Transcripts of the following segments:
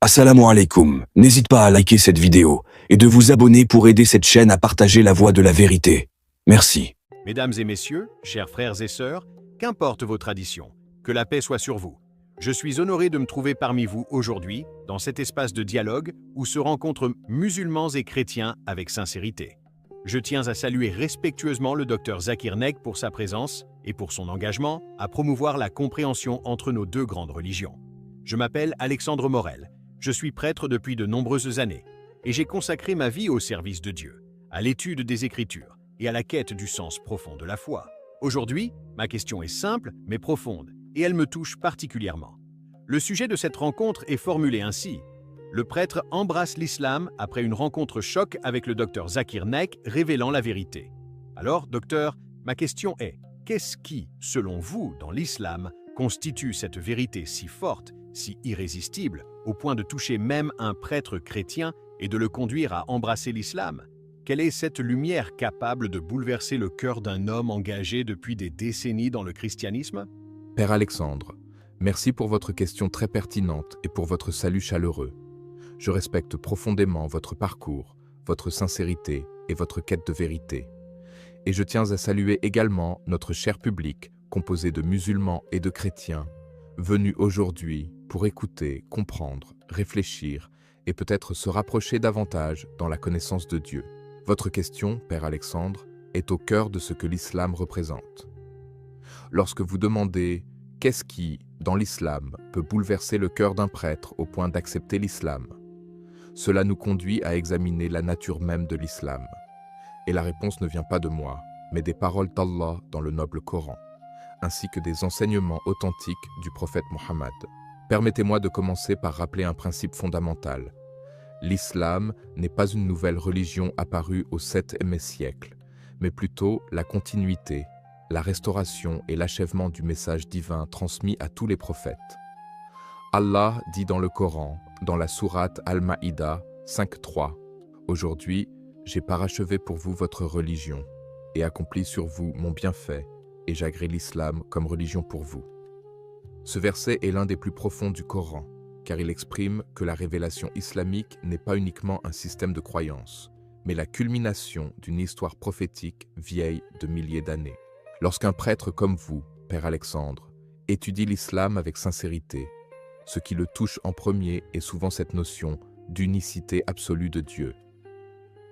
Assalamu alaikum. N'hésite pas à liker cette vidéo et de vous abonner pour aider cette chaîne à partager la voie de la vérité. Merci. Mesdames et messieurs, chers frères et sœurs, qu'importe vos traditions, que la paix soit sur vous. Je suis honoré de me trouver parmi vous aujourd'hui, dans cet espace de dialogue où se rencontrent musulmans et chrétiens avec sincérité. Je tiens à saluer respectueusement le Dr Zakir Naik pour sa présence et pour son engagement à promouvoir la compréhension entre nos deux grandes religions. Je m'appelle Alexandre Morel, je suis prêtre depuis de nombreuses années et j'ai consacré ma vie au service de Dieu, à l'étude des Écritures et à la quête du sens profond de la foi. Aujourd'hui, ma question est simple mais profonde et elle me touche particulièrement. Le sujet de cette rencontre est formulé ainsi. Le prêtre embrasse l'islam après une rencontre choc avec le docteur Zakir Naik révélant la vérité. Alors, docteur, ma question est, qu'est-ce qui, selon vous, dans l'islam, constitue cette vérité si forte, si irrésistible, au point de toucher même un prêtre chrétien et de le conduire à embrasser l'islam? Quelle est cette lumière capable de bouleverser le cœur d'un homme engagé depuis des décennies dans le christianisme? Père Alexandre, merci pour votre question très pertinente et pour votre salut chaleureux. Je respecte profondément votre parcours, votre sincérité et votre quête de vérité. Et je tiens à saluer également notre cher public, composé de musulmans et de chrétiens, venus aujourd'hui pour écouter, comprendre, réfléchir et peut-être se rapprocher davantage dans la connaissance de Dieu. Votre question, Père Alexandre, est au cœur de ce que l'islam représente. Lorsque vous demandez « Qu'est-ce qui, dans l'islam, peut bouleverser le cœur d'un prêtre au point d'accepter l'islam ?» Cela nous conduit à examiner la nature même de l'islam. Et la réponse ne vient pas de moi, mais des paroles d'Allah dans le noble Coran, ainsi que des enseignements authentiques du prophète Mohammed. Permettez-moi de commencer par rappeler un principe fondamental. L'islam n'est pas une nouvelle religion apparue au 7e siècle, mais plutôt la continuité, la restauration et l'achèvement du message divin transmis à tous les prophètes. Allah dit dans le Coran, dans la sourate Al-Maïda 5.3, « Aujourd'hui, j'ai parachevé pour vous votre religion et accompli sur vous mon bienfait, et j'agrée l'islam comme religion pour vous. » Ce verset est l'un des plus profonds du Coran, car il exprime que la révélation islamique n'est pas uniquement un système de croyances, mais la culmination d'une histoire prophétique vieille de milliers d'années. Lorsqu'un prêtre comme vous, Père Alexandre, étudie l'islam avec sincérité, ce qui le touche en premier est souvent cette notion d'unicité absolue de Dieu.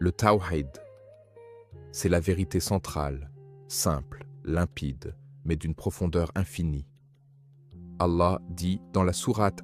Le Tawhid, c'est la vérité centrale, simple, limpide, mais d'une profondeur infinie. Allah dit dans la sourate